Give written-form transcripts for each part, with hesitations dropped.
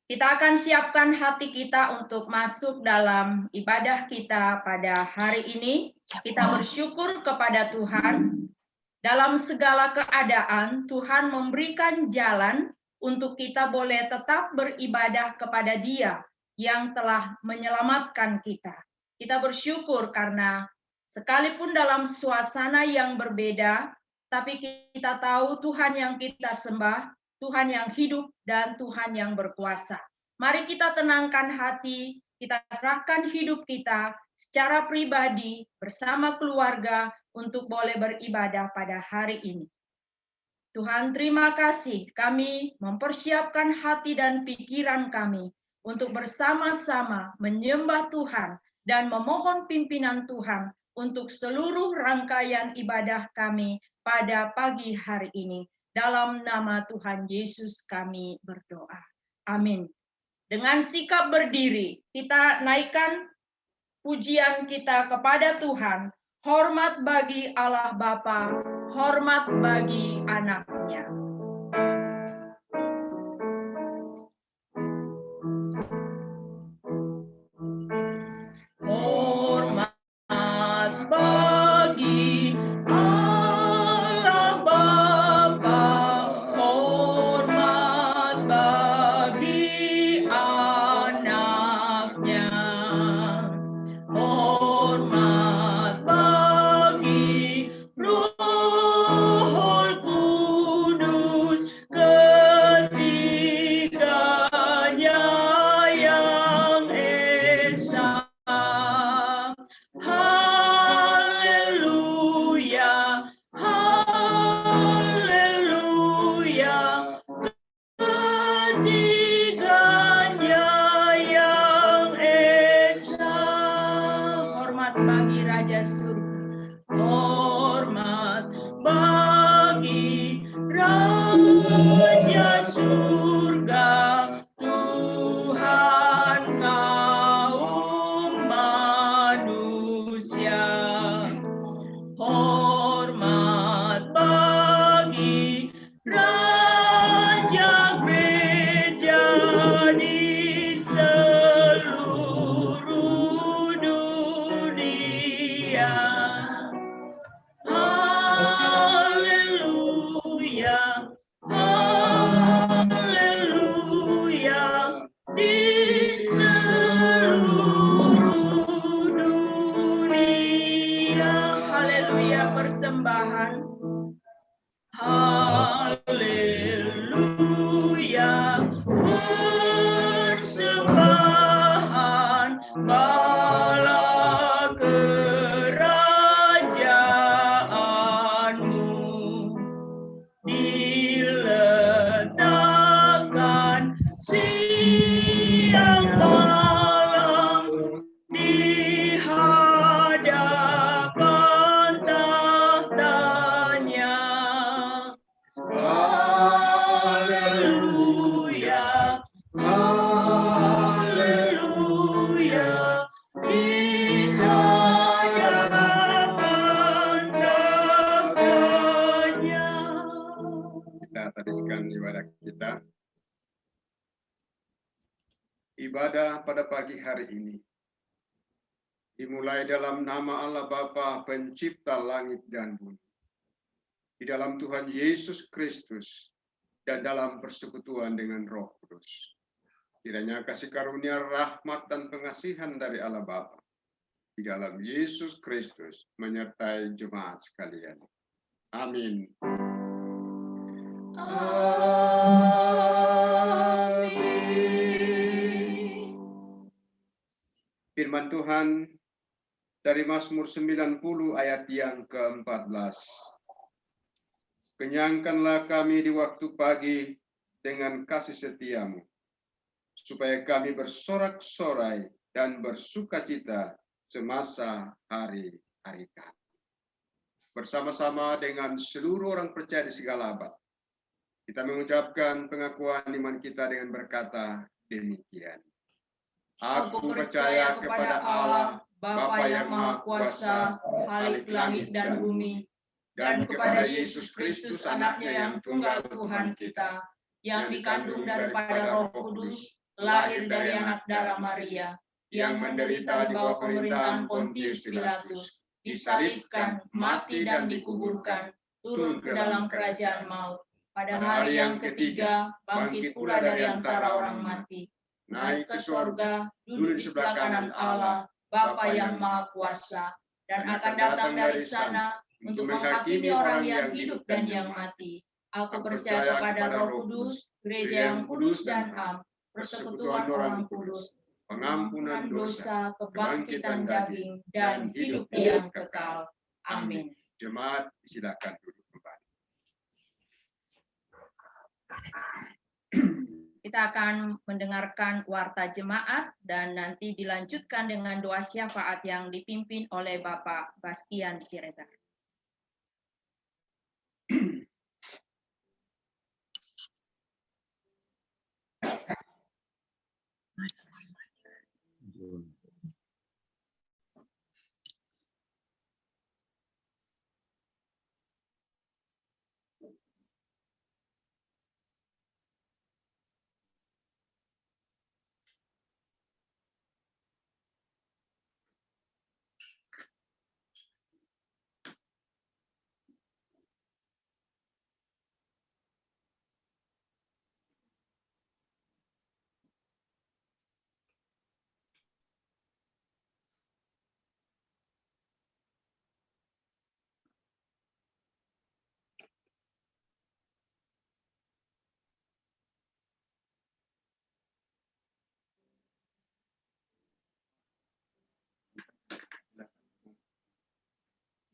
Kita akan siapkan hati kita untuk masuk dalam ibadah kita pada hari ini. Kita bersyukur kepada Tuhan. Dalam segala keadaan, Tuhan memberikan jalan untuk kita boleh tetap beribadah kepada Dia yang telah menyelamatkan kita. Kita bersyukur karena sekalipun dalam suasana yang berbeda, tapi kita tahu Tuhan yang kita sembah, Tuhan yang hidup, dan Tuhan yang berkuasa. Mari kita tenangkan hati, kita serahkan hidup kita secara pribadi bersama keluarga untuk boleh beribadah pada hari ini. Tuhan, terima kasih kami mempersiapkan hati dan pikiran kami untuk bersama-sama menyembah Tuhan dan memohon pimpinan Tuhan untuk seluruh rangkaian ibadah kami pada pagi hari ini. Dalam nama Tuhan Yesus kami berdoa. Amin. Dengan sikap berdiri, kita naikkan pujian kita kepada Tuhan. Hormat bagi Allah Bapa, hormat bagi anaknya. Hormat bagi Allah Bapa, hormat bagi anaknya. Hormat bagi Roh Kudus, ketiganya yang esa. Haleluya, haleluya, ketiganya yang esa. Hormat bagi Raja Surga, hormat bagi Raja Surga, Tuhan kaum manusia. Hormat bagi Raja Gereja di seluruh dunia. Haleluya, haleluya, di seluruh dunia. Haleluya, persembahan. Haleluya, persembahan bala kerajaanmu diletakkan siang malam di hadapan tahtanya. Haleluya, haleluya, di hadapan tahtanya. Kita teruskan ibadah kita. Ibadah pada pagi hari ini dimulai dalam nama Allah Bapa, pencipta langit dan bumi, di dalam Tuhan Yesus Kristus, dan dalam persekutuan dengan Roh Kudus. Kiranya kasih karunia, rahmat, dan pengasihan dari Allah Bapa di dalam Yesus Kristus menyertai jemaat sekalian. Amin. Amin. Firman Tuhan dari Mazmur 90 ayat yang ke-14. Kenyangkanlah kami di waktu pagi dengan kasih setiamu, supaya kami bersorak-sorai dan bersukacita semasa hari-hari kami. Bersama-sama dengan seluruh orang percaya di segala abad, kita mengucapkan pengakuan iman kita dengan berkata demikian. Aku percaya kepada Allah, Bapa yang Maha Kuasa, Khalik langit dan bumi, dan kepada Yesus Kristus, anaknya yang tunggal Tuhan kita, yang dikandung daripada Roh Kudus, lahir dari anak darah Maria, yang menderita di bawah pemerintahan Pontius Pilatus, disalibkan, mati dan dikuburkan, turun ke dalam kerajaan maut. Pada hari yang ketiga, bangkit pula dari antara orang mati, naik ke sorga, duduk di sebelah kanan Allah, Bapa yang Maha Kuasa, dan akan datang dari sana untuk menghakimi orang yang hidup dan yang mati. Aku percaya kepada Roh Kudus, gereja yang kudus dan am, persekutuan orang kudus, pengampunan dosa, kebangkitan daging, dan hidup yang kekal. Amin. Jemaat silakan duduk kembali. Kita akan mendengarkan warta jemaat dan nanti dilanjutkan dengan doa syafaat yang dipimpin oleh Bapak Bastian Siregar.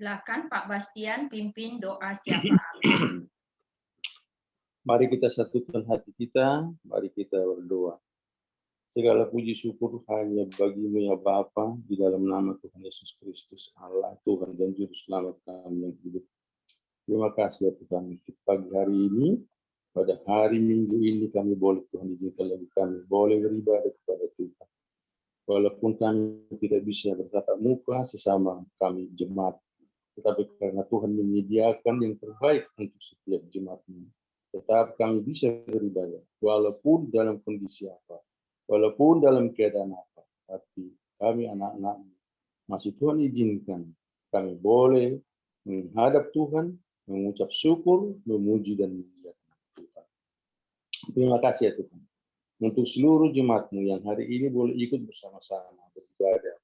Silakan Pak Bastian pimpin doa syafaat. Mari kita satukan hati kita, mari kita berdoa. Segala puji syukur hanya bagi-Mu ya Bapa, di dalam nama Tuhan Yesus Kristus, Allah Tuhan dan Juru Selamat kami yang hidup. Terima kasih ya Tuhan, untuk pagi hari ini, pada hari Minggu ini kami boleh Tuhan izinkan lagi kami boleh beribadah kepada Tuhan. Walaupun kami tidak bisa bertatap muka sesama kami jemaat, tetapi karena Tuhan menyediakan yang terbaik untuk setiap jemaat-Nya, tetap kami bisa beribadah, walaupun dalam kondisi apa, walaupun dalam keadaan apa, tapi kami anak-anak masih Tuhan izinkan, kami boleh menghadap Tuhan, mengucap syukur, memuji dan memuliakan Tuhan. Terima kasih ya Tuhan, untuk seluruh jemaat-Mu yang hari ini boleh ikut bersama-sama beribadah.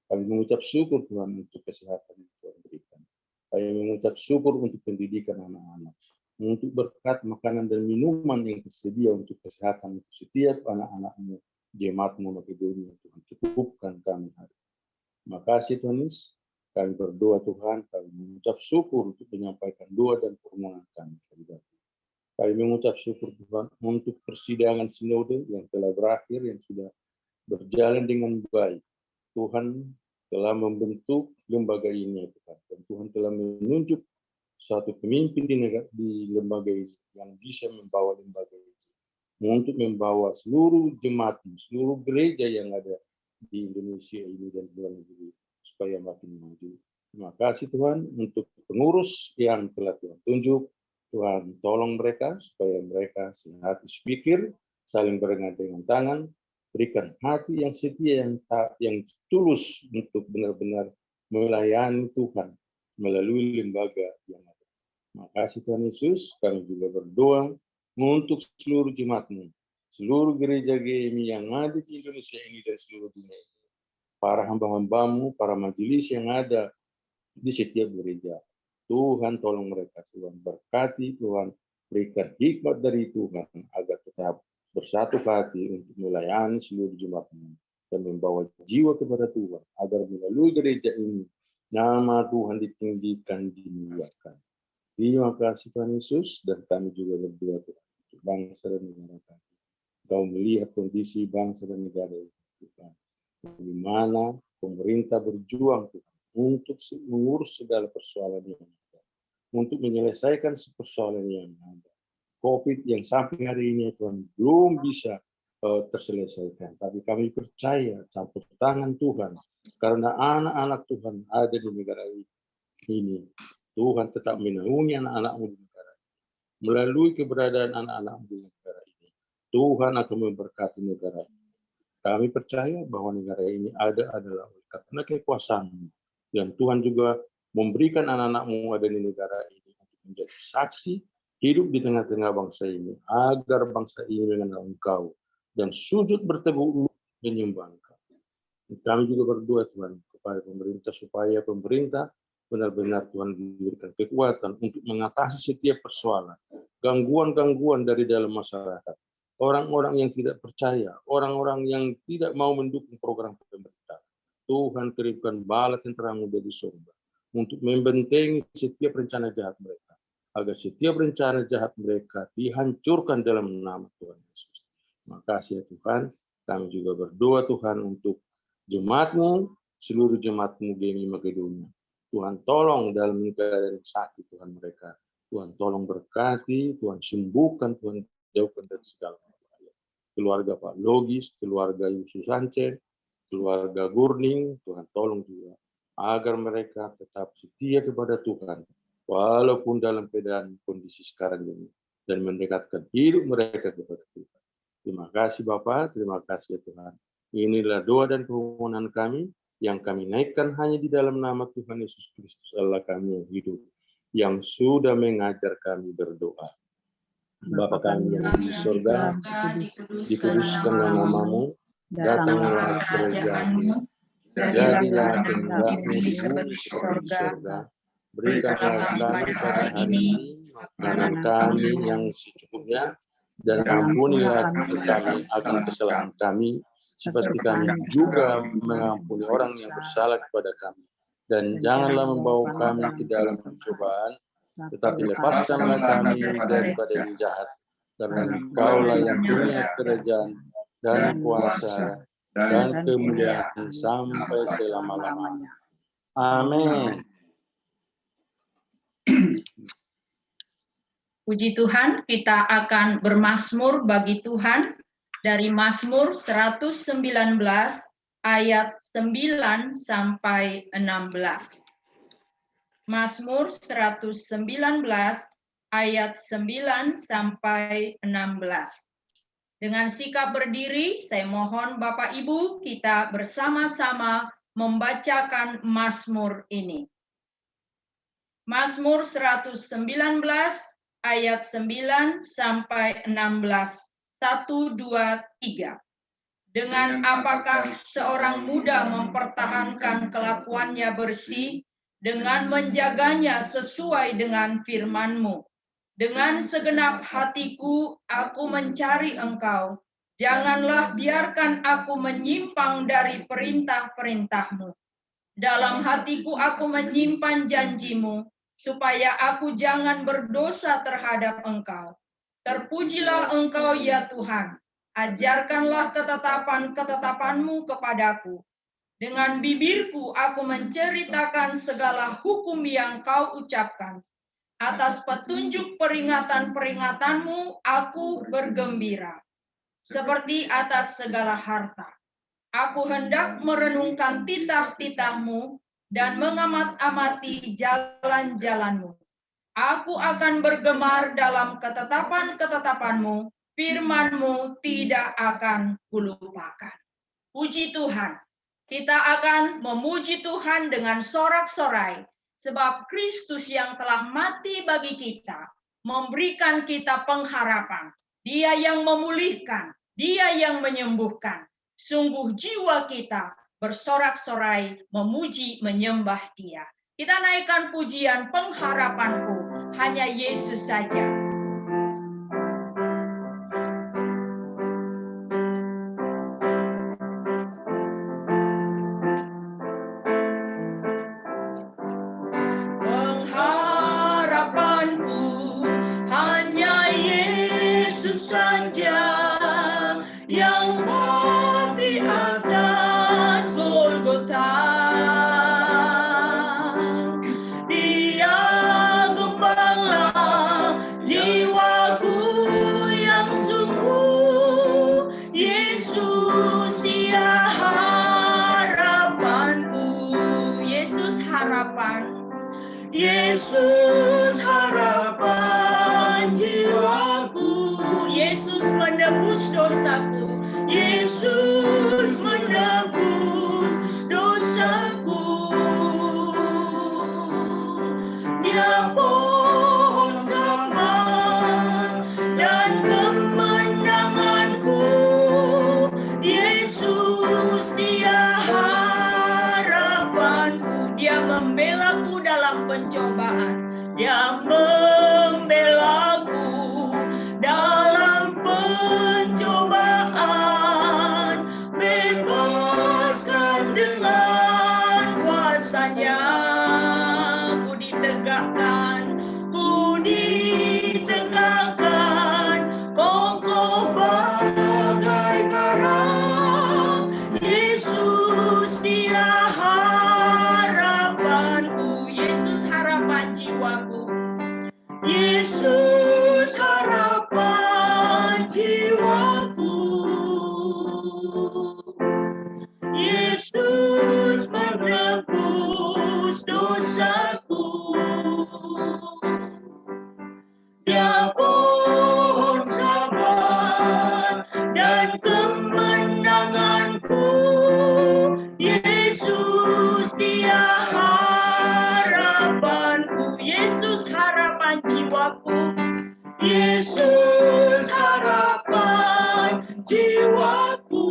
Kami mengucap syukur Tuhan untuk kesehatan yang Tuhan berikan. Kami mengucap syukur untuk pendidikan anak-anak, untuk berkat makanan dan minuman yang tersedia untuk kesehatan untuk setiap anak-anak-Mu, jemaat-Mu Makedonia, Tuhan cukupkan kami hari. Terima kasih Tuhan Yesus. Kami berdoa Tuhan, kami mengucap syukur untuk menyampaikan doa dan permohonan kami. Kami mengucap syukur Tuhan untuk persidangan sinode yang telah berakhir, yang sudah berjalan dengan baik. Tuhan telah membentuk lembaga ini Tuhan, dan Tuhan telah menunjuk suatu pemimpin di lembaga ini yang bisa membawa lembaga ini untuk membawa seluruh jemaat, seluruh gereja yang ada di Indonesia ini dan luar negeri supaya makin maju. Terima kasih Tuhan untuk pengurus yang telah Tuhan tunjuk. Tuhan tolong mereka supaya mereka sehati sepikir, saling bergandengan tangan, berikan hati yang setia, yang tulus untuk benar-benar melayani Tuhan melalui lembaga yang ada. Terima kasih Tuhan Yesus. Kami juga berdoa untuk seluruh jemaat-Mu, seluruh gereja GMI yang ada di Indonesia ini dan seluruh dunia ini. Para hamba-hamba-Mu, para majelis yang ada di setiap gereja. Tuhan tolong mereka, Tuhan berkati, Tuhan berikan hikmat dari Tuhan agar tetap bersatu hati untuk melayani seluruh jemaat-Mu dan membawa jiwa kepada Tuhan agar melalui gereja ini nama Tuhan ditinggikan, dimuliakan. Terima kasih Tuhan Yesus, dan kami juga berdoa Tuhan untuk bangsa dan negara kami. Kau melihat kondisi bangsa dan negara ini Tuhan, di mana pemerintah berjuang Tuhan untuk mengurus segala persoalan yang ada, untuk menyelesaikan persoalan yang ada. COVID yang sampai hari ini Tuhan belum bisa terselesaikan, tapi kami percaya campur tangan Tuhan, karena anak-anak Tuhan ada di negara ini. Tuhan tetap menaungi anak-anak-Mu di negara ini. Melalui keberadaan anak-anak-Mu di negara ini, Tuhan akan memberkati negara ini. Kami percaya bahwa negara ini adalah karena kekuasaan-Mu. Dan Tuhan juga memberikan anak-anak-Mu ada di negara ini untuk menjadi saksi hidup di tengah-tengah bangsa ini, agar bangsa ini mengenal Engkau dan sujud berteguh menyembah Engkau. Kami juga berdoa Tuhan kepada pemerintah supaya pemerintah benar-benar Tuhan diberikan kekuatan untuk mengatasi setiap persoalan, gangguan-gangguan dari dalam masyarakat. Orang-orang yang tidak percaya, orang-orang yang tidak mau mendukung program pemerintah. Tuhan kirimkan bala tentara-Mu dari surga untuk membentengi setiap rencana jahat mereka, agar setiap rencana jahat mereka dihancurkan dalam nama Tuhan Yesus. Makasih ya Tuhan, kami juga berdoa Tuhan untuk jemaat-Mu, seluruh jemaat-Mu GMI Makedonia. Tuhan tolong dalam keadaan sakit Tuhan mereka. Tuhan tolong berkati, Tuhan sembuhkan, Tuhan jauhkan dari segala bahaya. Keluarga Pak Logis, keluarga Yusuf Sanchez, keluarga Gurning, Tuhan tolong juga agar mereka tetap setia kepada Tuhan walaupun dalam keadaan kondisi sekarang ini dan mendekatkan hidup mereka kepada Tuhan. Terima kasih Bapak, terima kasih ya Tuhan. Inilah doa dan permohonan kami yang kami naikkan hanya di dalam nama Tuhan Yesus Kristus Allah kami yang hidup, yang sudah mengajar kami berdoa. Bapa kami yang di surga, dikuduskanlah namamu, datanglah kerajaan-Mu, jadilah kehendak-Mu di bumi seperti di surga. Berikanlah kami pada hari ini makanan kami yang secukupnya, dan ampunilah kami akan kesalahan kami, seperti kami juga mengampuni orang yang bersalah kepada kami. Dan janganlah membawa kami ke dalam pencobaan, tetapi lepaskanlah kami daripada yang jahat, karena Engkau-lah yang punya kerajaan dan kuasa dan kemuliaan sampai selama-lamanya. Amin. Puji Tuhan, kita akan bermazmur bagi Tuhan dari Mazmur 119 ayat 9 sampai 16. Mazmur 119 ayat 9 sampai 16. Dengan sikap berdiri, saya mohon Bapak Ibu kita bersama-sama membacakan Mazmur ini. Mazmur 119 ayat 9 sampai 16. 1, 2, 3. Dengan apakah seorang muda mempertahankan kelakuannya bersih, dengan menjaganya sesuai dengan firman-Mu. Dengan segenap hatiku aku mencari Engkau. Janganlah biarkan aku menyimpang dari perintah-perintah-Mu. Dalam hatiku aku menyimpan janji-Mu, supaya aku jangan berdosa terhadap Engkau. Terpujilah Engkau ya Tuhan. Ajarkanlah ketetapan-ketetapan-Mu kepadaku. Dengan bibirku aku menceritakan segala hukum yang Kau ucapkan. Atas petunjuk peringatan-peringatan-Mu aku bergembira, seperti atas segala harta. Aku hendak merenungkan titah-titah-Mu dan mengamat-amati jalan-jalan-Mu. Aku akan bergemar dalam ketetapan-ketetapan-Mu, firman-Mu tidak akan kulupakan. Puji Tuhan. Kita akan memuji Tuhan dengan sorak-sorai, sebab Kristus yang telah mati bagi kita, memberikan kita pengharapan. Dia yang memulihkan, Dia yang menyembuhkan. Sungguh jiwa kita bersorak-sorai, memuji, menyembah Dia. Kita naikkan pujian pengharapanku, hanya Yesus saja. Yesus harapan jiwaku, Yesus menebus dosaku. Yesus menebus dosaku. Dia pohon sabar dan kemenanganku. Yesus dia harapanku. Dia membelaku dalam pencobaan. Dia membelaku dalam pencobaan. Bebaskan dengan kuasa-Nya. Ku ditegakkan, ku ditegakkan, kokoh bagai karang. Yesus dia harapanku. Yesus harapan jiwaku. Yesus harapan jiwaku. Yesus menebus dosaku. Dia pohon sabar dan kemenanganku. Yesus dia harapanku. Yesus harapan jiwaku. Yesus harapan jiwaku.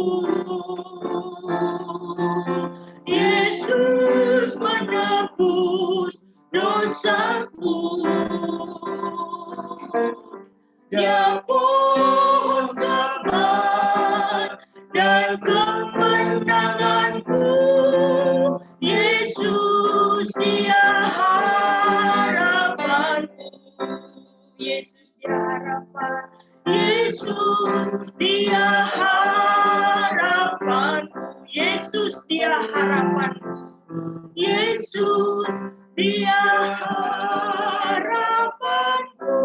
Yesus menebus dosaku. Dia pohon sabar dan kemenanganku. Yesus dia harapanku. Yesus dia harapan. Yesus dia harapanku. Yesus dia harapanku. Yesus dia harapanku.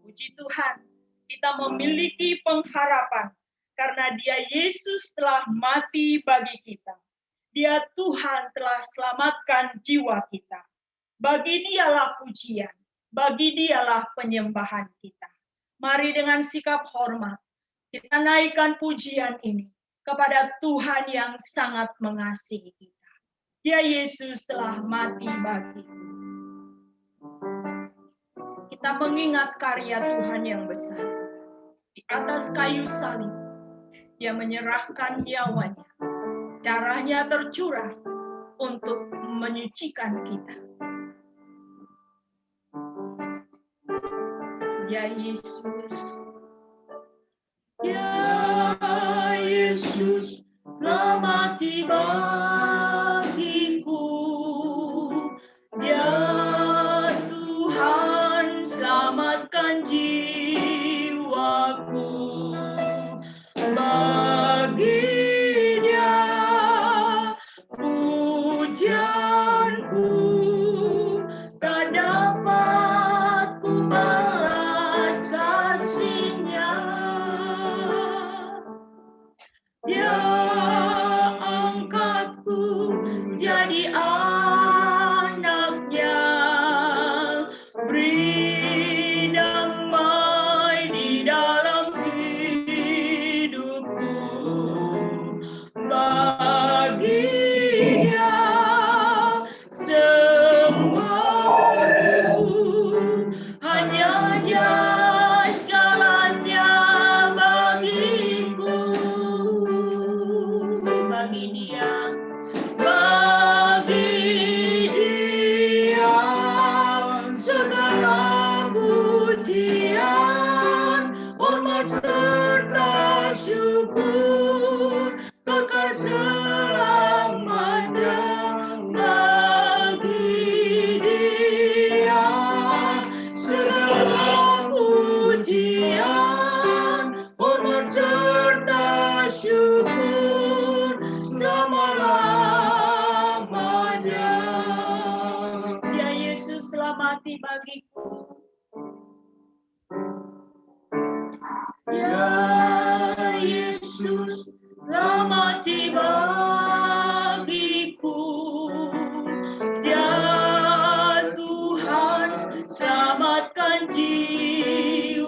Puji Tuhan, kita memiliki pengharapan karena Dia Yesus telah mati bagi kita. Dia Tuhan telah selamatkan jiwa kita. Bagi Dialah pujian, bagi Dialah penyembahan kita. Mari dengan sikap hormat kita naikkan pujian ini kepada Tuhan yang sangat mengasihi kita. Dia Yesus telah mati bagiku. Kita mengingat karya Tuhan yang besar. Di atas kayu salib, Dia menyerahkan nyawanya. Darahnya tercurah untuk menyucikan kita. Ya Yesus, ya Yesus, telah mati bagiku. Dia Tuhan selamatkan jiwaku. Bagi Dia pujianku tak dapat ku balas kasih-Nya. Dia angkatku jadi anak-Nya, beri damai di dalam hidupku. Bagi Dia semuaku, hanya Dia segalanya bagiku. Bagi Dia segala pujian, hormat serta syukur kekal selamanya. Bagi Dia segala pujian, hormat serta syukur selama-lamanya. Ya Yesus telah mati bagiku. Ya Yesus telah mati bagiku. Ya Tuhan selamatkan jiwaku.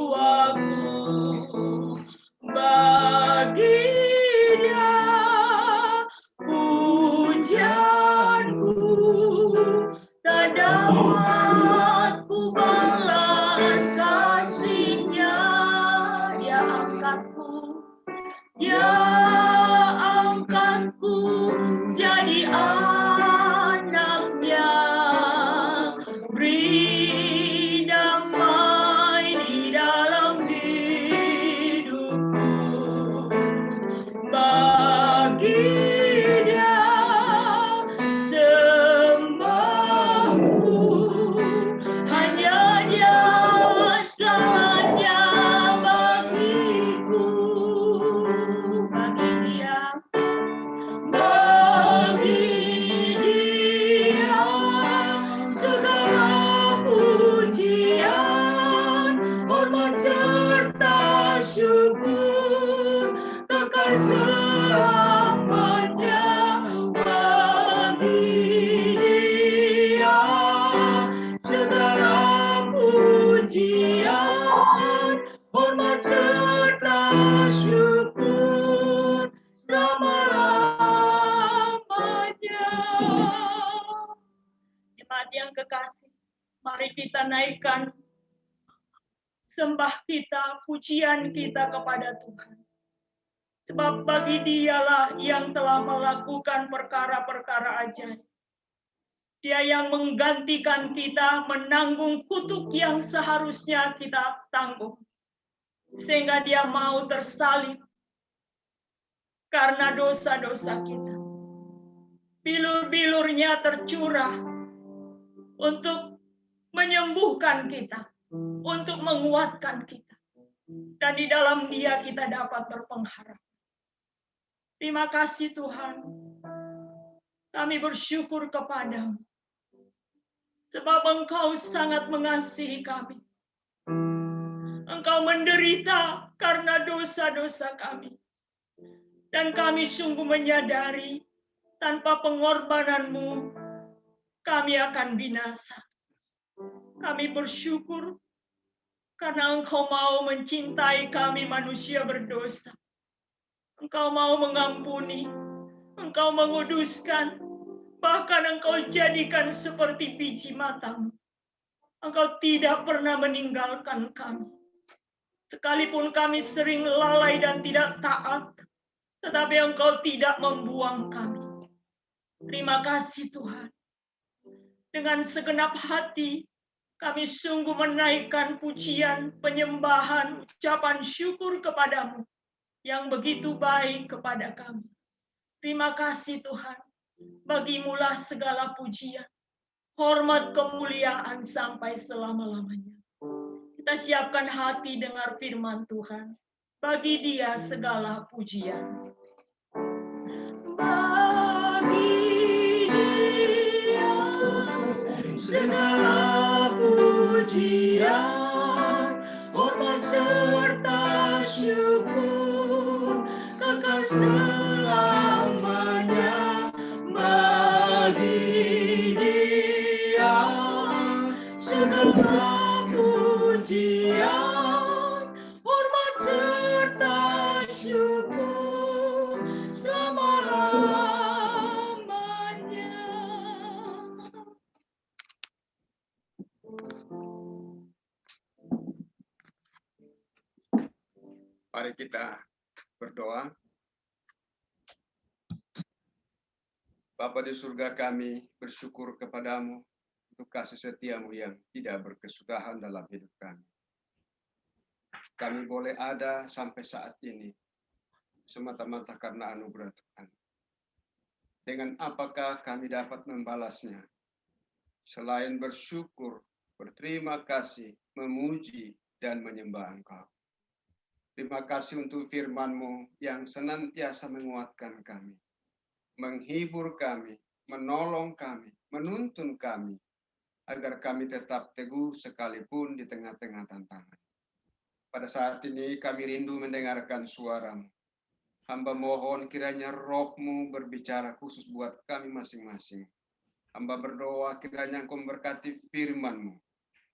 pujian kita kepada Tuhan. Sebab bagi Dialah yang telah melakukan perkara-perkara ajaib. Dia yang menggantikan kita menanggung kutuk yang seharusnya kita tanggung. Sehingga Dia mau tersalib karena dosa-dosa kita. Bilur-bilurnya tercurah untuk menyembuhkan kita, untuk menguatkan kita. Dan di dalam Dia kita dapat berpengharap. Terima kasih Tuhan. Kami bersyukur kepadamu. Sebab Engkau sangat mengasihi kami. Engkau menderita karena dosa-dosa kami. Dan kami sungguh menyadari tanpa pengorbananmu kami akan binasa. Kami bersyukur karena Engkau mau mencintai kami manusia berdosa. Engkau mau mengampuni, Engkau menguduskan, bahkan Engkau jadikan seperti biji matamu. Engkau tidak pernah meninggalkan kami. Sekalipun kami sering lalai dan tidak taat, tetapi Engkau tidak membuang kami. Terima kasih Tuhan. Dengan segenap hati, kami sungguh menaikkan pujian, penyembahan, ucapan syukur kepadamu yang begitu baik kepada kami. Terima kasih Tuhan. Bagimulah segala pujian, hormat, kemuliaan sampai selama-lamanya. Kita siapkan hati dengar firman Tuhan. Bagi Dia segala pujian. Bagi Dia segala pujian, hormat serta syukur kekal selamanya. Bagi Dia segala pujian, hormat serta syukur selama-lamanya. Mari kita berdoa. Bapa di surga, kami bersyukur kepadamu untuk kasih setiamu yang tidak berkesudahan dalam hidup kami. Kami boleh ada sampai saat ini semata-mata karena anugerah Tuhan. Dengan apakah kami dapat membalasnya? Selain bersyukur, berterima kasih, memuji, dan menyembah Engkau. Terima kasih untuk firman-Mu yang senantiasa menguatkan kami, menghibur kami, menolong kami, menuntun kami, agar kami tetap teguh sekalipun di tengah-tengah tantangan. Pada saat ini kami rindu mendengarkan suara-Mu. Hamba mohon kiranya Roh-Mu berbicara khusus buat kami masing-masing. Hamba berdoa kiranya Engkau memberkati firman-Mu,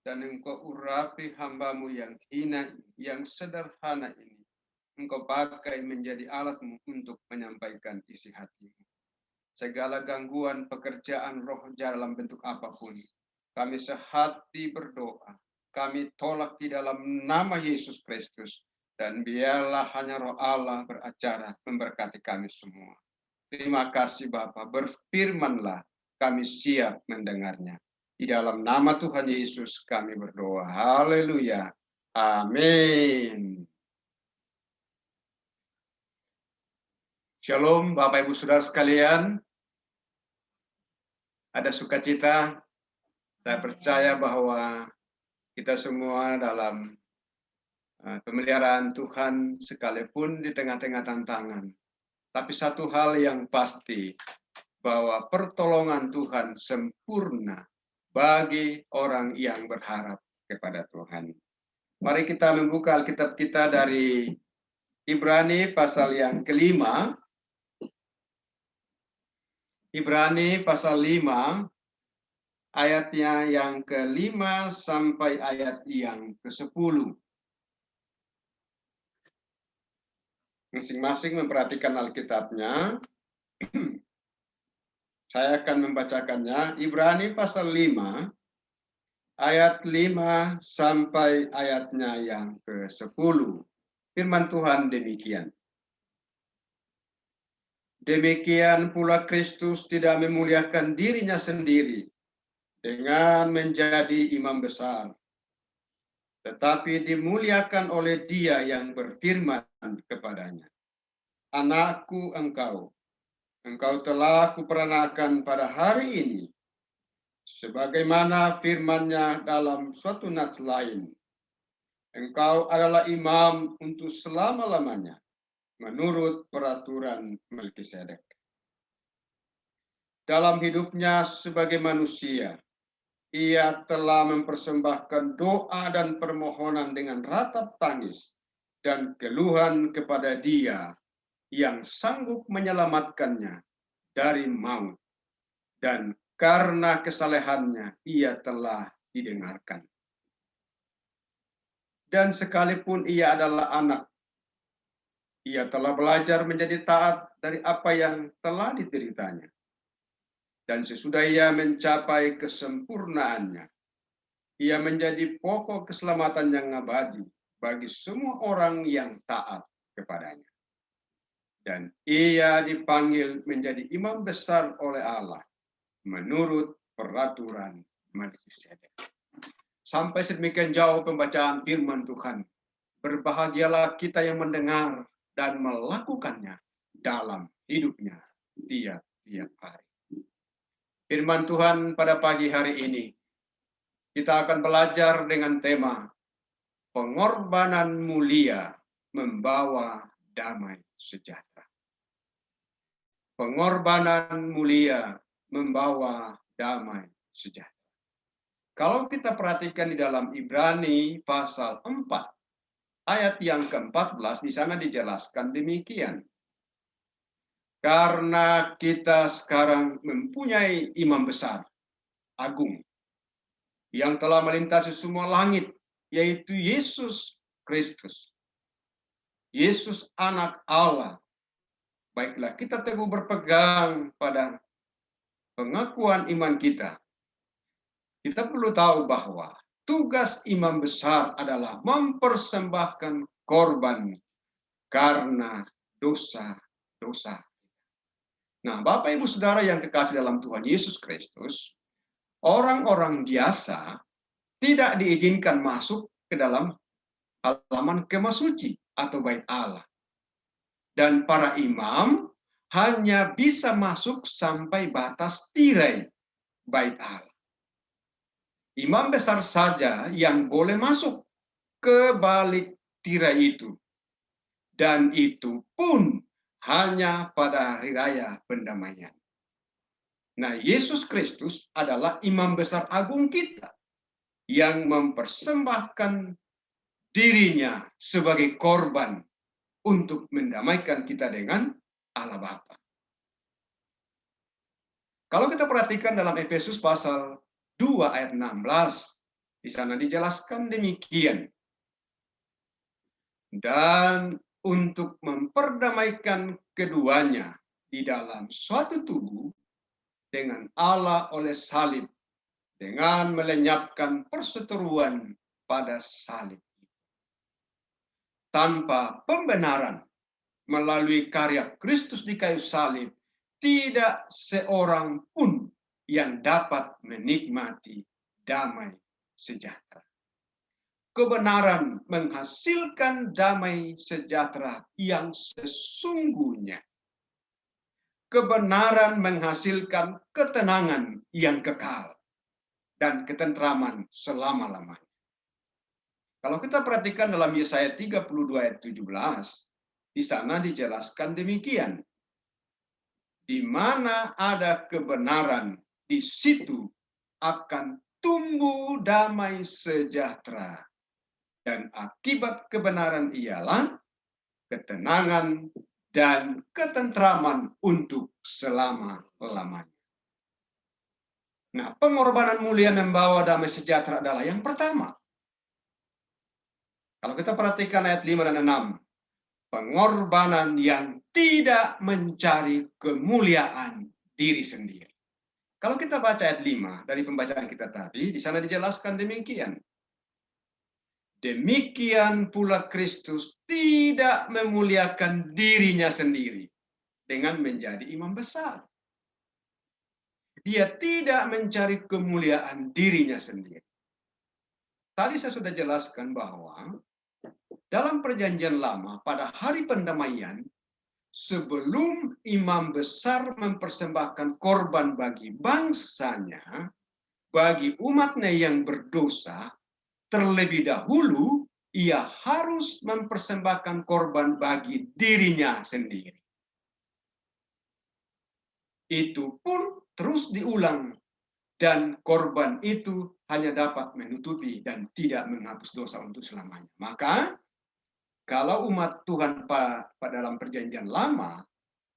dan Engkau urapi hamba-Mu yang hina, yang sederhana ini. Engkau pakai menjadi alat-Mu untuk menyampaikan isi hati-Mu. Segala gangguan pekerjaan roh dalam bentuk apapun, kami sehati berdoa, kami tolak di dalam nama Yesus Kristus, dan biarlah hanya Roh Allah beracara memberkati kami semua. Terima kasih Bapa, berfirmanlah, kami siap mendengarnya. Di dalam nama Tuhan Yesus kami berdoa. Haleluya. Amin. Shalom Bapak Ibu Saudara sekalian. Ada sukacita. Saya percaya bahwa kita semua dalam pemeliharaan Tuhan sekalipun di tengah-tengah tantangan. Tapi satu hal yang pasti, bahwa pertolongan Tuhan sempurna bagi orang yang berharap kepada Tuhan. Mari kita membuka Alkitab kita dari Ibrani pasal yang kelima. Ibrani pasal 5, ayatnya yang ke-5 sampai ayat yang ke-10. Masing-masing memperhatikan Alkitabnya. Saya akan membacakannya. Ibrani pasal 5, ayat 5 sampai ayatnya yang ke-10. Firman Tuhan demikian. Demikian pula Kristus tidak memuliakan dirinya sendiri dengan menjadi imam besar, tetapi dimuliakan oleh Dia yang berfirman kepadanya, "Anakku engkau telah kuperanakan pada hari ini, sebagaimana firman-Nya dalam suatu nats lain, engkau adalah imam untuk selama-lamanya, menurut peraturan Melkisedek." Dalam hidupnya sebagai manusia, ia telah mempersembahkan doa dan permohonan dengan ratap tangis dan keluhan kepada Dia yang sanggup menyelamatkannya dari maut, dan karena kesalehannya ia telah didengarkan. Dan sekalipun ia adalah anak, ia telah belajar menjadi taat dari apa yang telah dideritanya. Dan sesudah ia mencapai kesempurnaannya, ia menjadi pokok keselamatan yang abadi bagi semua orang yang taat kepadanya. Dan ia dipanggil menjadi imam besar oleh Allah menurut peraturan Melkisedek. Sampai sedemikian jauh pembacaan firman Tuhan. Berbahagialah kita yang mendengar dan melakukannya dalam hidupnya tiap-tiap hari. Firman Tuhan pada pagi hari ini, kita akan belajar dengan tema pengorbanan mulia membawa damai sejahtera. Pengorbanan mulia membawa damai sejahtera. Kalau kita perhatikan di dalam Ibrani pasal 4, ayat yang ke-14, di sana dijelaskan demikian. Karena kita sekarang mempunyai imam besar, agung, yang telah melintasi semua langit, yaitu Yesus Kristus. Yesus anak Allah. Baiklah, kita teguh berpegang pada pengakuan iman kita. Kita perlu tahu bahwa tugas imam besar adalah mempersembahkan korban karena dosa-dosa. Nah, Bapak Ibu Saudara yang kekasih dalam Tuhan Yesus Kristus, orang-orang biasa tidak diizinkan masuk ke dalam halaman kemah suci atau bait Allah. Dan para imam hanya bisa masuk sampai batas tirai bait Allah. Imam besar saja yang boleh masuk ke balik tirai itu. Dan itu pun hanya pada hari raya pendamaian. Nah, Yesus Kristus adalah imam besar agung kita yang mempersembahkan dirinya sebagai korban untuk mendamaikan kita dengan Allah Bapa. Kalau kita perhatikan dalam Efesus pasal 2 ayat 16, di sana dijelaskan demikian. Dan untuk memperdamaikan keduanya di dalam suatu tubuh dengan Allah oleh salib, dengan melenyapkan perseteruan pada salib. Tanpa pembenaran melalui karya Kristus di kayu salib, tidak seorang pun yang dapat menikmati damai sejahtera. Kebenaran menghasilkan damai sejahtera yang sesungguhnya. Kebenaran menghasilkan ketenangan yang kekal dan ketentraman selama-lamanya. Kalau kita perhatikan dalam Yesaya 32 ayat 17, di sana dijelaskan demikian. Di mana ada kebenaran, di situ akan tumbuh damai sejahtera. Dan akibat kebenaran ialah ketenangan dan ketentraman untuk selama-lamanya. Nah, pengorbanan mulia membawa damai sejahtera adalah yang pertama. Kalau kita perhatikan ayat 5 dan 6, pengorbanan yang tidak mencari kemuliaan diri sendiri. Kalau kita baca ayat 5 dari pembacaan kita tadi, di sana dijelaskan demikian. Demikian pula Kristus tidak memuliakan dirinya sendiri dengan menjadi imam besar. Dia tidak mencari kemuliaan dirinya sendiri. Tadi saya sudah jelaskan bahwa dalam perjanjian lama pada hari pendamaian, sebelum imam besar mempersembahkan korban bagi bangsanya, bagi umatnya yang berdosa, terlebih dahulu ia harus mempersembahkan korban bagi dirinya sendiri. Itu pun terus diulang, dan korban itu hanya dapat menutupi dan tidak menghapus dosa untuk selamanya. Maka kalau umat Tuhan pada dalam perjanjian lama,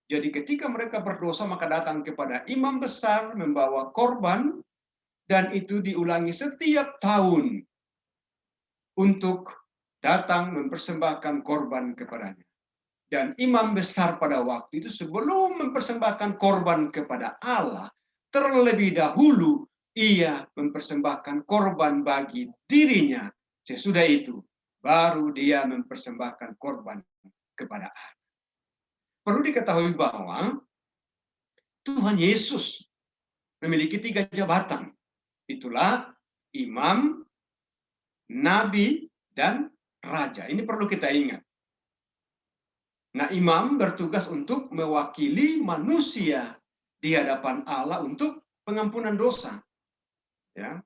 jadi ketika mereka berdosa maka datang kepada imam besar membawa korban, dan itu diulangi setiap tahun untuk datang mempersembahkan korban kepadanya. Dan imam besar pada waktu itu sebelum mempersembahkan korban kepada Allah, terlebih dahulu ia mempersembahkan korban bagi dirinya. Sesudah itu, baru dia mempersembahkan korban kepada Allah. Perlu diketahui bahwa Tuhan Yesus memiliki 3 jabatan. Itulah imam, nabi, dan raja. Ini perlu kita ingat. Nah, imam bertugas untuk mewakili manusia di hadapan Allah untuk pengampunan dosa. Ya.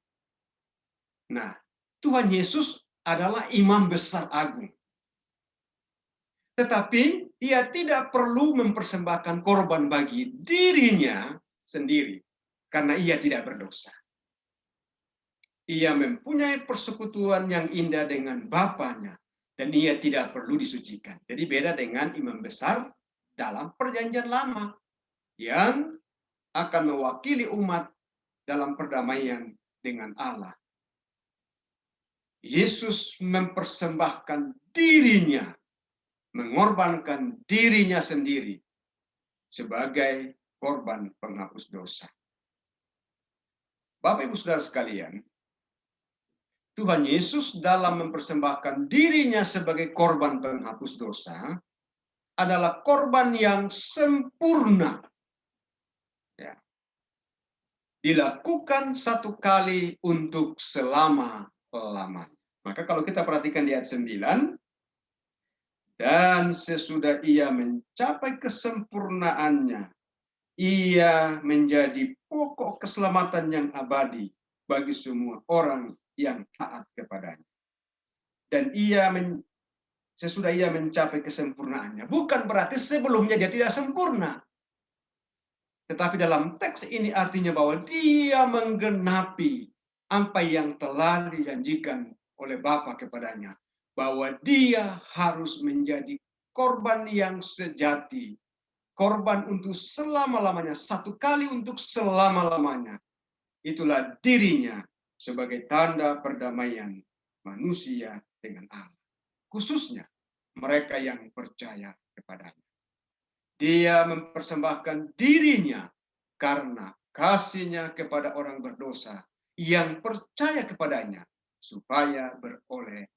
Nah, Tuhan Yesus adalah imam besar agung. Tetapi ia tidak perlu mempersembahkan korban bagi dirinya sendiri karena ia tidak berdosa. Ia mempunyai persekutuan yang indah dengan Bapanya. Dan ia tidak perlu disucikan. Jadi beda dengan imam besar dalam perjanjian lama yang akan mewakili umat dalam perdamaian dengan Allah. Yesus mempersembahkan dirinya, mengorbankan dirinya sendiri sebagai korban penghapus dosa. Bapak Ibu Saudara sekalian, Tuhan Yesus dalam mempersembahkan dirinya sebagai korban penghapus dosa adalah korban yang sempurna. Ya. Dilakukan satu kali untuk selama-lamanya. Maka kalau kita perhatikan di ayat 9, dan sesudah ia mencapai kesempurnaannya, ia menjadi pokok keselamatan yang abadi bagi semua orang yang taat kepadanya. Dan sesudah ia mencapai kesempurnaannya. Bukan berarti sebelumnya dia tidak sempurna. Tetapi dalam teks ini artinya bahwa dia menggenapi apa yang telah dijanjikan oleh Bapa kepadanya. Bahwa dia harus menjadi korban yang sejati. Korban untuk selama-lamanya. Satu kali untuk selama-lamanya. Itulah dirinya sebagai tanda perdamaian manusia dengan Allah. Khususnya mereka yang percaya kepadanya. Dia mempersembahkan dirinya karena kasihnya kepada orang berdosa yang percaya kepadanya supaya beroleh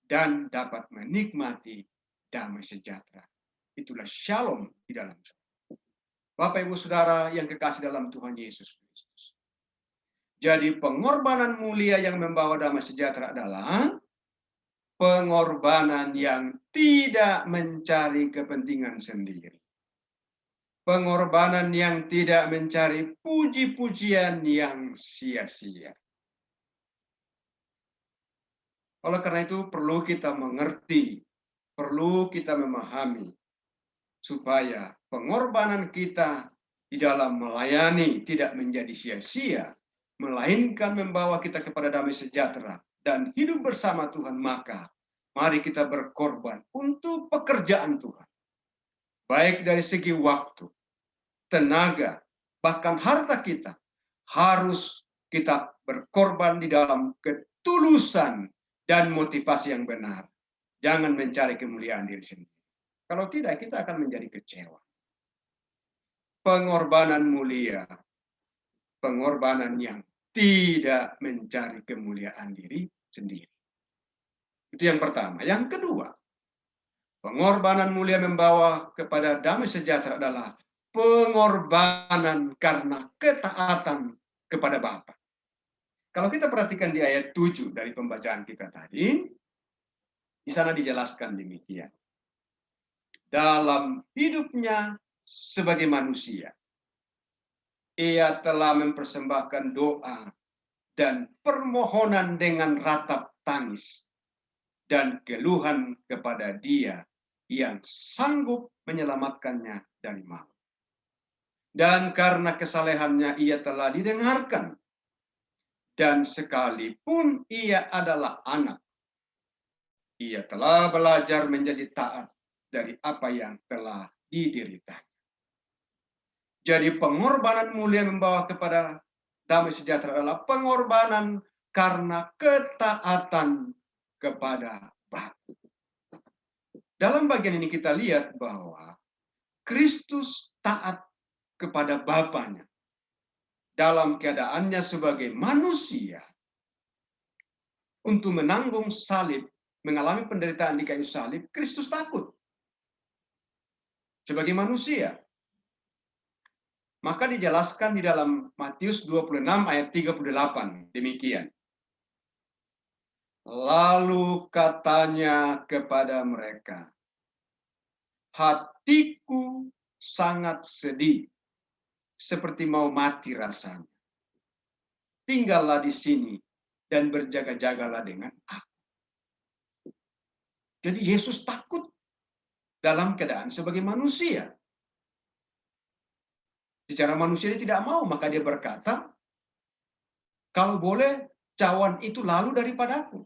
dan dapat menikmati damai sejahtera. Itulah shalom di dalam surga. Bapak Ibu Saudara yang kekasih dalam Tuhan Yesus Kristus. Jadi pengorbanan mulia yang membawa damai sejahtera adalah pengorbanan yang tidak mencari kepentingan sendiri. Pengorbanan yang tidak mencari puji-pujian yang sia-sia. Oleh karena itu perlu kita mengerti, perlu kita memahami, supaya pengorbanan kita di dalam melayani tidak menjadi sia-sia, melainkan membawa kita kepada damai sejahtera dan hidup bersama Tuhan. Maka mari kita berkorban untuk pekerjaan Tuhan. Baik dari segi waktu, tenaga, bahkan harta kita. Harus kita berkorban di dalam ketulusan dan motivasi yang benar. Jangan mencari kemuliaan diri sendiri. Kalau tidak, kita akan menjadi kecewa. Pengorbanan mulia pengorbanan yang tidak mencari kemuliaan diri sendiri. Itu yang pertama. Yang kedua, pengorbanan mulia membawa kepada damai sejahtera adalah pengorbanan karena ketaatan kepada Bapa. Kalau kita perhatikan di ayat 7 dari pembacaan kita tadi, di sana dijelaskan demikian. Dalam hidupnya sebagai manusia, ia telah mempersembahkan doa dan permohonan dengan ratap tangis dan keluhan kepada Dia yang sanggup menyelamatkannya dari maut. Dan karena kesalehannya ia telah didengarkan. Dan sekalipun ia adalah anak, ia telah belajar menjadi taat dari apa yang telah dideritanya. Jadi pengorbanan mulia membawa kepada damai sejahtera adalah pengorbanan karena ketaatan kepada Bapa. Dalam bagian ini kita lihat bahwa Kristus taat kepada Bapanya. Dalam keadaannya sebagai manusia, untuk menanggung salib, mengalami penderitaan di kayu salib, Kristus takut. Sebagai manusia. Maka dijelaskan di dalam Matius 26 ayat 38, demikian. Lalu katanya kepada mereka, hatiku sangat sedih, seperti mau mati rasanya. Tinggallah di sini dan berjaga-jagalah dengan aku. Jadi Yesus takut dalam keadaan sebagai manusia. Secara manusia dia tidak mau, maka dia berkata, kalau boleh cawan itu lalu daripadaku.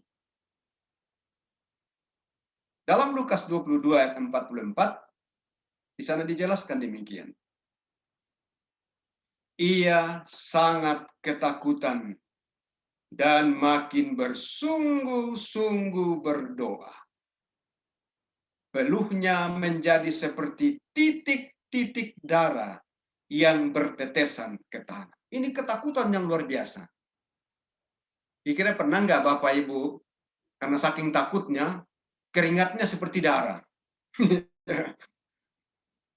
Dalam Lukas 22 ayat 44, di sana dijelaskan demikian. Ia sangat ketakutan dan makin bersungguh-sungguh berdoa. Peluhnya menjadi seperti titik-titik darah yang bertetesan ke tanah. Ini ketakutan yang luar biasa. Kira-kira pernah nggak Bapak Ibu, karena saking takutnya, keringatnya seperti darah?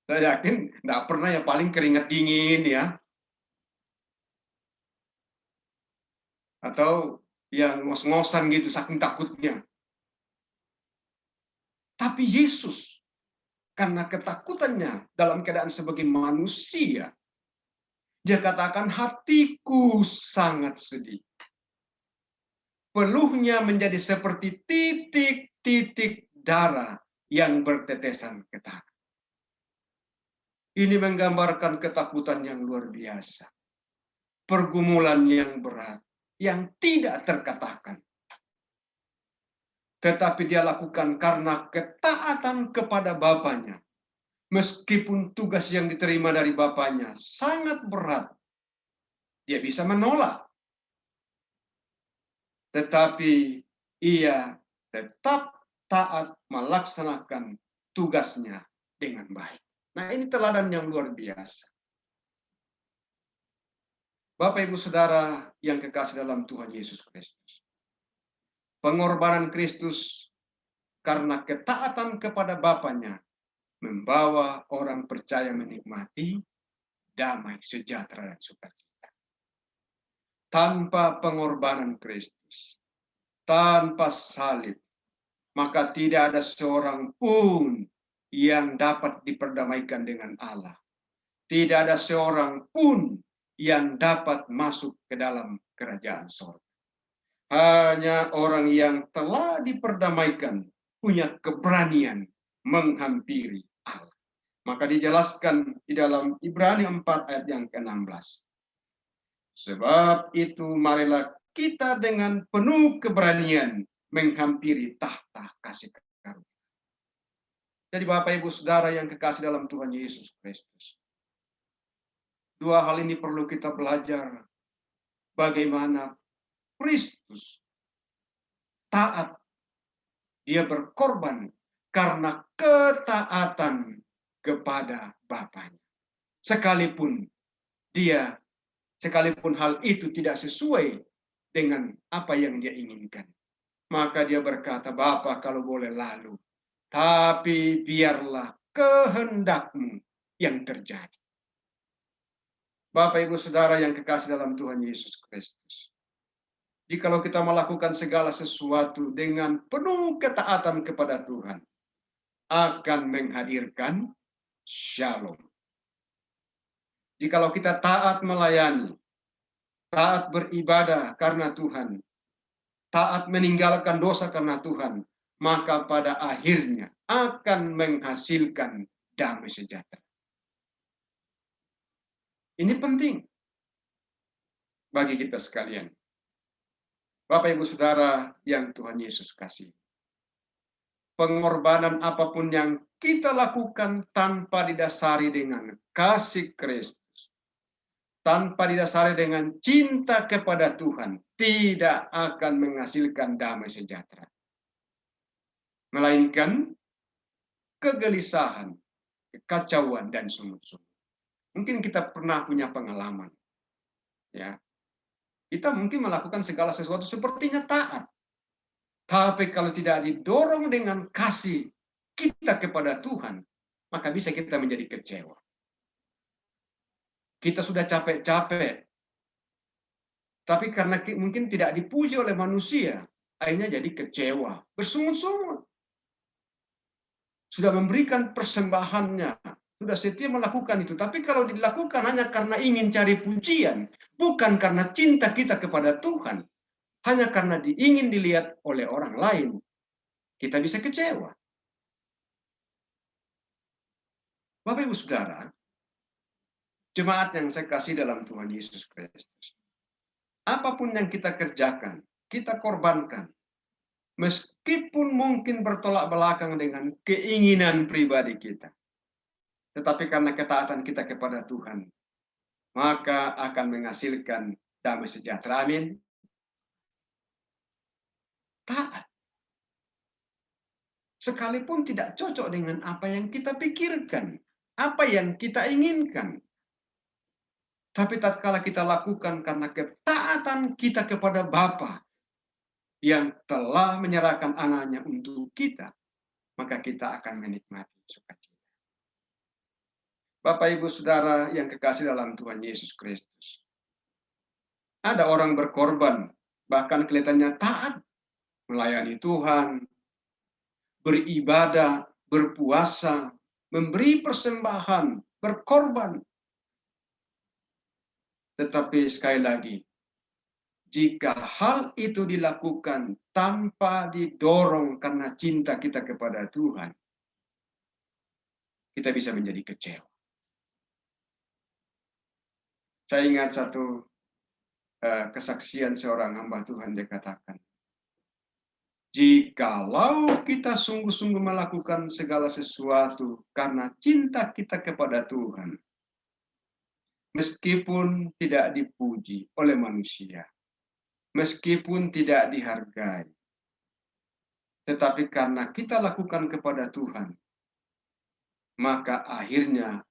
Saya yakin nggak pernah ya, paling keringat dingin ya. Atau yang ngos-ngosan gitu, saking takutnya. Tapi Yesus, karena ketakutannya dalam keadaan sebagai manusia, dia katakan hatiku sangat sedih. Peluhnya menjadi seperti titik-titik darah yang bertetesan ke tanah. Ini menggambarkan ketakutan yang luar biasa. Pergumulan yang berat, yang tidak terkatakan. Tetapi dia lakukan karena ketaatan kepada Bapanya. Meskipun tugas yang diterima dari Bapanya sangat berat, dia bisa menolak. Tetapi ia tetap taat melaksanakan tugasnya dengan baik. Nah, ini teladan yang luar biasa. Bapak, Ibu, Saudara yang kekasih dalam Tuhan Yesus Kristus. Pengorbanan Kristus karena ketaatan kepada Bapanya membawa orang percaya menikmati damai, sejahtera, dan sukacita. Tanpa pengorbanan Kristus, tanpa salib, maka tidak ada seorang pun yang dapat diperdamaikan dengan Allah. Tidak ada seorang pun yang dapat masuk ke dalam kerajaan sorga. Hanya orang yang telah diperdamaikan punya keberanian menghampiri Allah. Maka dijelaskan di dalam Ibrani 4 ayat yang ke-16. Sebab itu marilah kita dengan penuh keberanian menghampiri tahta kasih karunia. Jadi Bapak, Ibu, Saudara yang kekasih dalam Tuhan Yesus Kristus. Dua hal ini perlu kita belajar. Bagaimana Kristus taat, dia berkorban karena ketaatan kepada Bapanya. Sekalipun dia sekalipun hal itu tidak sesuai dengan apa yang dia inginkan. Maka dia berkata, Bapa kalau boleh lalu, tapi biarlah kehendak-Mu yang terjadi. Bapak, Ibu, Saudara yang kekasih dalam Tuhan Yesus Kristus. Jikalau kita melakukan segala sesuatu dengan penuh ketaatan kepada Tuhan, akan menghadirkan shalom. Jikalau kita taat melayani, taat beribadah karena Tuhan, taat meninggalkan dosa karena Tuhan, maka pada akhirnya akan menghasilkan damai sejahtera. Ini penting bagi kita sekalian. Bapak, Ibu, Saudara yang Tuhan Yesus kasih. Pengorbanan apapun yang kita lakukan tanpa didasari dengan kasih Kristus, tanpa didasari dengan cinta kepada Tuhan, tidak akan menghasilkan damai sejahtera. Melainkan kegelisahan, kekacauan, dan sungut-sungut. Mungkin kita pernah punya pengalaman. Ya, kita mungkin melakukan segala sesuatu sepertinya taat. Tapi kalau tidak didorong dengan kasih kita kepada Tuhan, maka bisa kita menjadi kecewa. Kita sudah capek-capek, tapi karena mungkin tidak dipuji oleh manusia, akhirnya jadi kecewa, bersungut-sungut. Sudah memberikan persembahannya, sudah setia melakukan itu. Tapi kalau dilakukan hanya karena ingin cari pujian, bukan karena cinta kita kepada Tuhan, hanya karena ingin dilihat oleh orang lain, kita bisa kecewa. Bapak, Ibu, Saudara, jemaat yang saya kasih dalam Tuhan Yesus Kristus, apapun yang kita kerjakan, kita korbankan, meskipun mungkin bertolak belakang dengan keinginan pribadi kita, tetapi karena ketaatan kita kepada Tuhan, maka akan menghasilkan damai sejahtera. Amin. Taat. Sekalipun tidak cocok dengan apa yang kita pikirkan, apa yang kita inginkan. Tapi tatkala kita lakukan karena ketaatan kita kepada Bapa yang telah menyerahkan anaknya untuk kita, maka kita akan menikmati sukacita. Bapak, Ibu, Saudara yang kekasih dalam Tuhan Yesus Kristus. Ada orang berkorban, bahkan kelihatannya taat, melayani Tuhan, beribadah, berpuasa, memberi persembahan, berkorban. Tetapi sekali lagi, jika hal itu dilakukan tanpa didorong karena cinta kita kepada Tuhan, kita bisa menjadi kecewa. Saya ingat satu kesaksian seorang hamba Tuhan, dia katakan, jikalau kita sungguh-sungguh melakukan segala sesuatu karena cinta kita kepada Tuhan, meskipun tidak dipuji oleh manusia, meskipun tidak dihargai, tetapi karena kita lakukan kepada Tuhan, maka akhirnya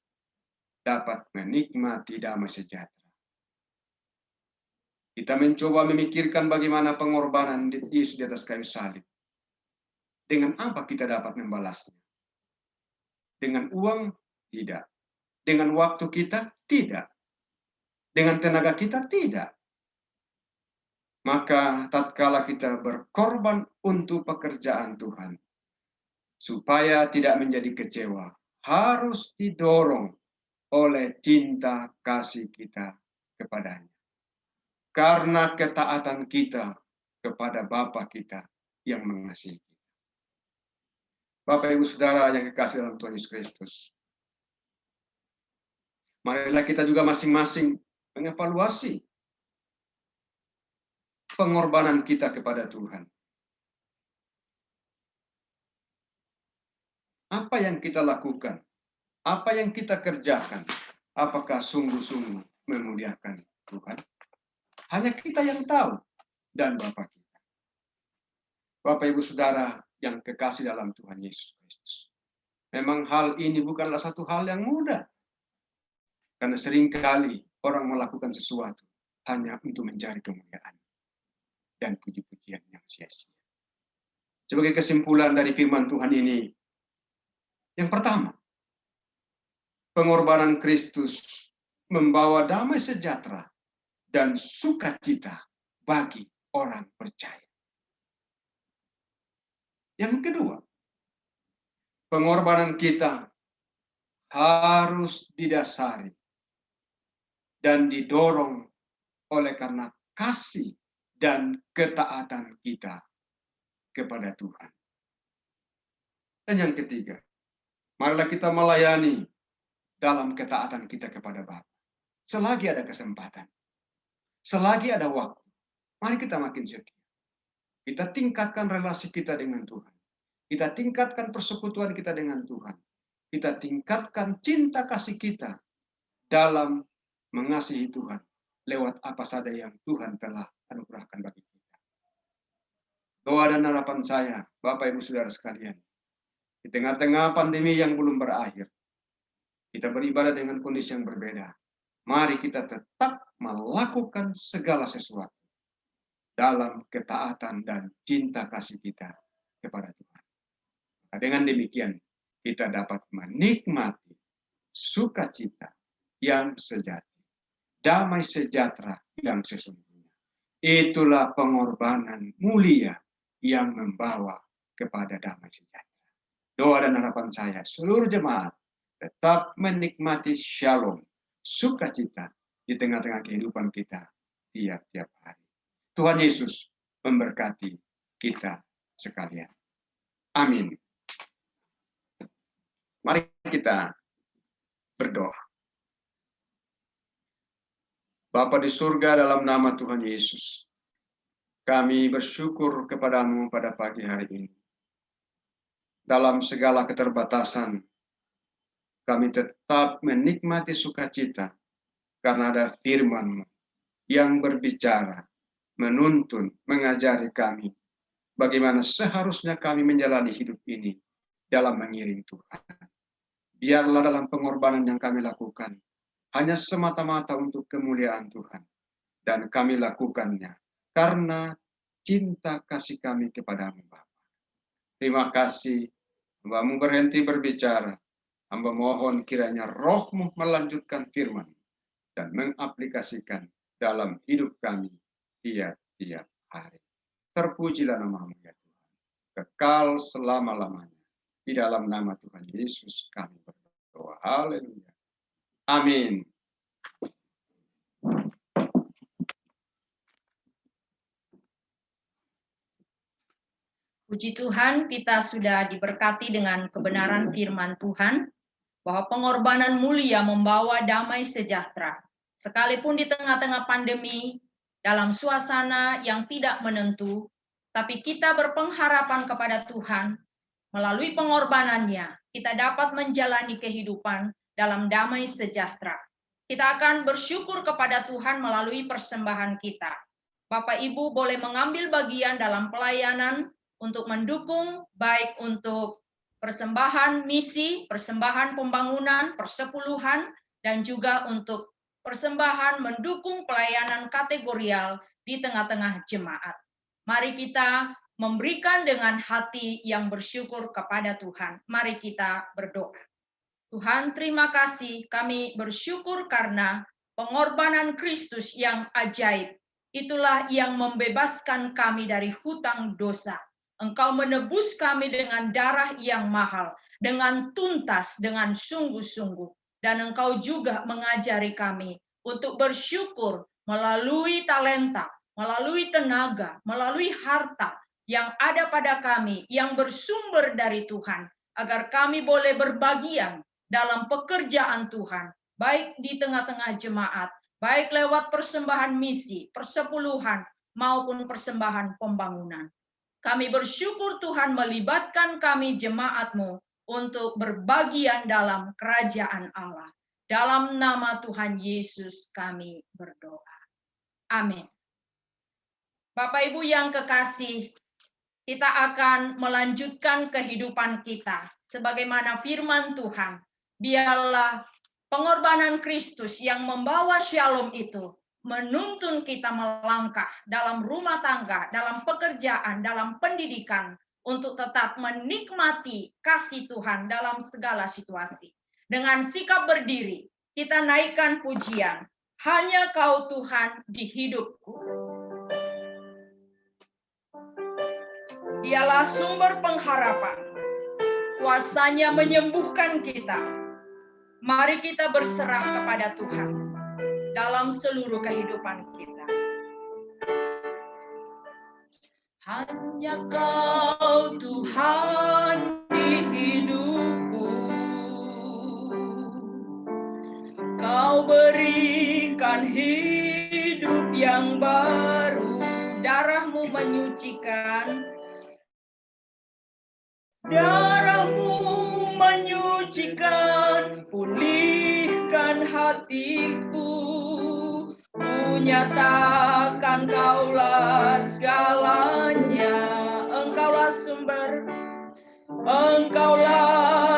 dapat menikmati damai sejahtera. Kita mencoba memikirkan bagaimana pengorbanan Yesus di atas kayu salib. Dengan apa kita dapat membalasnya? Dengan uang? Tidak. Dengan waktu kita? Tidak. Dengan tenaga kita? Tidak. Maka tatkala kita berkorban untuk pekerjaan Tuhan, supaya tidak menjadi kecewa, harus didorong oleh cinta kasih kita kepadanya. Karena ketaatan kita kepada Bapa kita yang mengasihi kita. Bapak, Ibu, Saudara yang kekasih dalam Tuhan Yesus Kristus, marilah kita juga masing-masing mengevaluasi pengorbanan kita kepada Tuhan. Apa yang kita lakukan? Apa yang kita kerjakan? Apakah sungguh-sungguh memuliakan Tuhan? Hanya kita yang tahu dan Bapa kita. Bapak, Ibu, Saudara yang kekasih dalam Tuhan Yesus Kristus. Memang hal ini bukanlah satu hal yang mudah. Karena seringkali orang melakukan sesuatu hanya untuk mencari kemuliaan dan puji-pujian yang sia-sia. Sebagai kesimpulan dari firman Tuhan ini, yang pertama, pengorbanan Kristus membawa damai sejahtera dan sukacita bagi orang percaya. Yang kedua, pengorbanan kita harus didasari dan didorong oleh karena kasih dan ketaatan kita kepada Tuhan. Dan yang ketiga, marilah kita melayani dalam ketaatan kita kepada Bapa. Selagi ada kesempatan, selagi ada waktu, mari kita makin setia. Kita tingkatkan relasi kita dengan Tuhan. Kita tingkatkan persekutuan kita dengan Tuhan. Kita tingkatkan cinta kasih kita dalam mengasihi Tuhan lewat apa saja yang Tuhan telah anugerahkan bagi kita. Doa dan harapan saya, Bapak Ibu Saudara sekalian, di tengah-tengah pandemi yang belum berakhir, kita beribadah dengan kondisi yang berbeda. Mari kita tetap melakukan segala sesuatu dalam ketaatan dan cinta kasih kita kepada Tuhan. Nah, dengan demikian, kita dapat menikmati sukacita yang sejati, damai sejahtera yang sesungguhnya. Itulah pengorbanan mulia yang membawa kepada damai sejahtera. Doa dan harapan saya, seluruh jemaat tetap menikmati shalom, sukacita di tengah-tengah kehidupan kita tiap-tiap hari. Tuhan Yesus memberkati kita sekalian. Amin. Mari kita berdoa. Bapa di surga, dalam nama Tuhan Yesus, kami bersyukur kepadamu pada pagi hari ini. Dalam segala keterbatasan, kami tetap menikmati sukacita karena ada firman-Mu yang berbicara, menuntun, mengajari kami bagaimana seharusnya kami menjalani hidup ini dalam mengiring Tuhan. Biarlah dalam pengorbanan yang kami lakukan hanya semata-mata untuk kemuliaan Tuhan, dan kami lakukannya karena cinta kasih kami kepadamu, Bapa. Terima kasih, Hamba-Mu berhenti berbicara. Hamba mohon kiranya Roh-Mu melanjutkan firman dan mengaplikasikan dalam hidup kami tiap-tiap hari. Terpujilah nama-Mu ya Tuhan, kekal selama-lamanya. Di dalam nama Tuhan Yesus kami berdoa. Haleluya. Amin. Puji Tuhan, kita sudah diberkati dengan kebenaran firman Tuhan, bahwa pengorbanan mulia membawa damai sejahtera. Sekalipun di tengah-tengah pandemi, dalam suasana yang tidak menentu, tapi kita berpengharapan kepada Tuhan, melalui pengorbanannya, kita dapat menjalani kehidupan dalam damai sejahtera. Kita akan bersyukur kepada Tuhan melalui persembahan kita. Bapak Ibu boleh mengambil bagian dalam pelayanan untuk mendukung, baik untuk persembahan misi, persembahan pembangunan, persepuluhan, dan juga untuk persembahan mendukung pelayanan kategorial di tengah-tengah jemaat. Mari kita memberikan dengan hati yang bersyukur kepada Tuhan. Mari kita berdoa. Tuhan, terima kasih, kami bersyukur karena pengorbanan Kristus yang ajaib. Itulah yang membebaskan kami dari hutang dosa. Engkau menebus kami dengan darah yang mahal, dengan tuntas, dengan sungguh-sungguh. Dan Engkau juga mengajari kami untuk bersyukur melalui talenta, melalui tenaga, melalui harta yang ada pada kami, yang bersumber dari Tuhan, agar kami boleh berbagian dalam pekerjaan Tuhan, baik di tengah-tengah jemaat, baik lewat persembahan misi, persepuluhan, maupun persembahan pembangunan. Kami bersyukur Tuhan melibatkan kami jemaat-Mu untuk berbagian dalam kerajaan Allah. Dalam nama Tuhan Yesus kami berdoa. Amin. Bapak Ibu yang kekasih, kita akan melanjutkan kehidupan kita sebagaimana firman Tuhan. Biarlah Pengorbanan Kristus yang membawa shalom itu menuntun kita melangkah dalam rumah tangga, dalam pekerjaan, dalam pendidikan, untuk tetap menikmati kasih Tuhan dalam segala situasi. Dengan sikap berdiri, kita naikkan pujian, hanya Kau Tuhan di hidupku. Dialah sumber pengharapan, kuasanya menyembuhkan kita. Mari kita berserah kepada Tuhan dalam seluruh kehidupan kita. Hanya Kau Tuhan di hidupku, Kau berikan hidup yang baru, darah-Mu menyucikan, darah-Mu menyucikan, pulihkan hatiku, ku nyatakan Kaulah segalanya, Engkaulah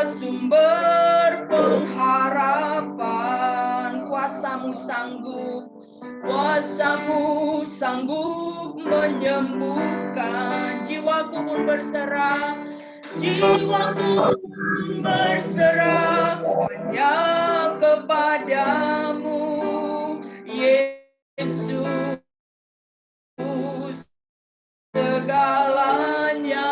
sumber pengharapan, kuasa-Mu sanggup menyembuhkan, jiwaku pun berserah hanya kepadamu, Yesus, segalanya.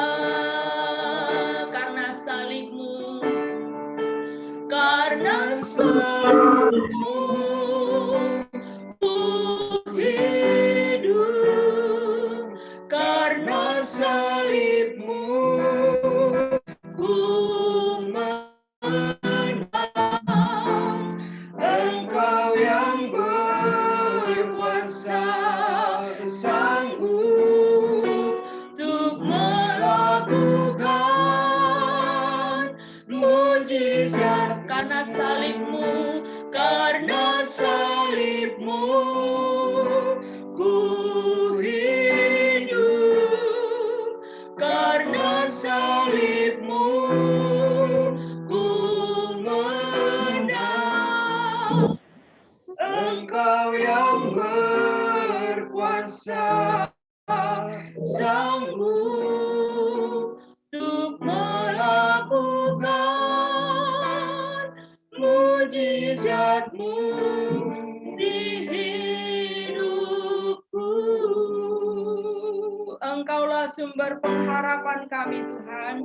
Karena salib-Mu, ku hidup, karena salib-Mu ku menang. Engkau yang berkuasa, sanggup untuk melakukan mujizat. Karena salib-Mu ku hidup, karena salib-Mu ku menang. Engkau yang berkuasa, sanggup untuk melakukan mujizat-Mu di hidupku. Engkaulah sumber pengharapan kami, Tuhan.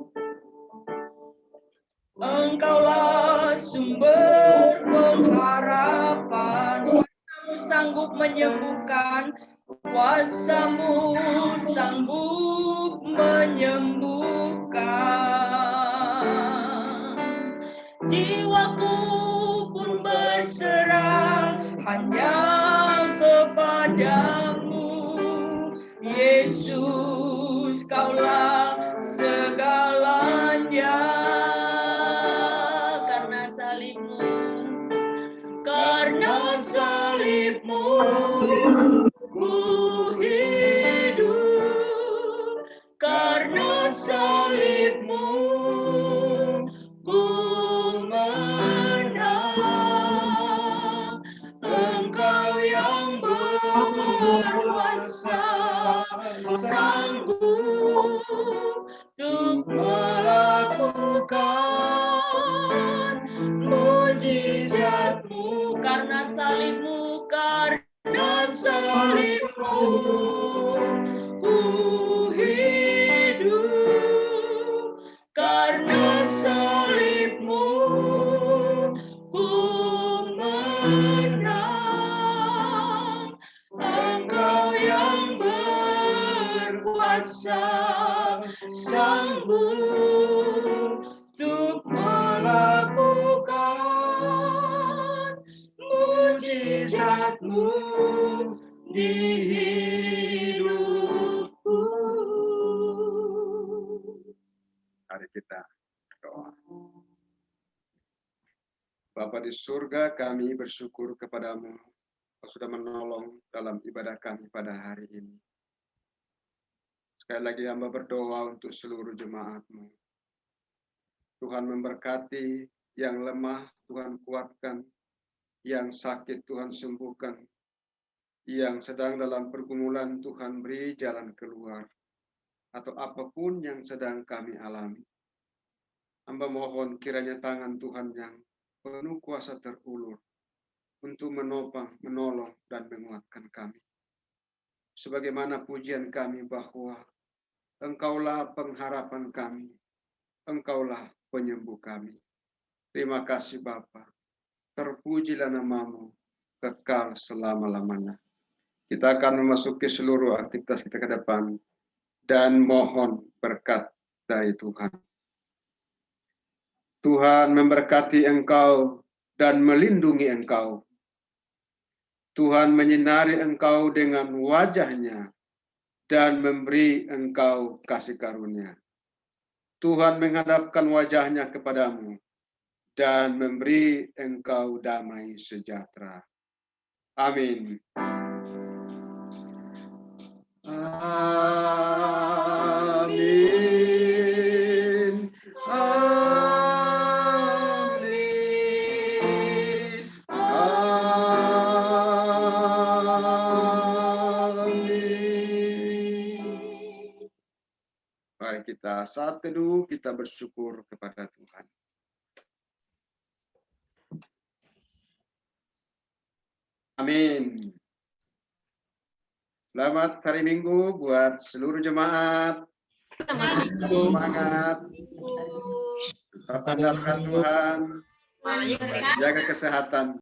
Engkaulah sumber pengharapan, kuasa-Mu sanggup menyembuhkan, kuasa-Mu sanggup menyembuhkan. Jiwaku pun berserah hanya kepadamu, Yesus, Kaulah segalanya. Karena salib-Mu ku hidup, karena salib-Mu ku menang. Engkau yang berkuasa, sanggup untuk melakukan mujizat-Mu. Karena salib-Mu, ku hidup, karena salib-Mu ku menang. Engkau yang berkuasa, sanggup untuk melakukan mujizat-Mu di hidupku. Mari kita berdoa. Bapa di surga, kami bersyukur kepadamu, Kau sudah menolong dalam ibadah kami pada hari ini. Sekali lagi hamba berdoa untuk seluruh jemaat-Mu. Tuhan memberkati yang lemah, Tuhan kuatkan. Yang sakit Tuhan sembuhkan. Yang sedang dalam pergumulan Tuhan beri jalan keluar. Atau apapun yang sedang kami alami. Hamba mohon kiranya tangan Tuhan yang penuh kuasa terulur untuk menopang, menolong, dan menguatkan kami. Sebagaimana pujian kami bahwa Engkaulah pengharapan kami, Engkaulah penyembuh kami. Terima kasih Bapa. Terpujilah namamu kekal selama-lamanya. Kita akan memasuki seluruh aktivitas kita ke depan dan mohon berkat dari Tuhan. Tuhan memberkati engkau dan melindungi engkau. Tuhan menyinari engkau dengan wajah-Nya dan memberi engkau kasih karunia. Tuhan menghadapkan wajah-Nya kepadamu dan memberi engkau damai sejahtera. Amin. Amin. Amin. Amin. Mari kita saat teduh, kita bersyukur kepada Tuhan. Amin. Selamat hari Minggu buat seluruh jemaat. Semangat. Tetap andalkan Tuhan. Jaga kesehatan.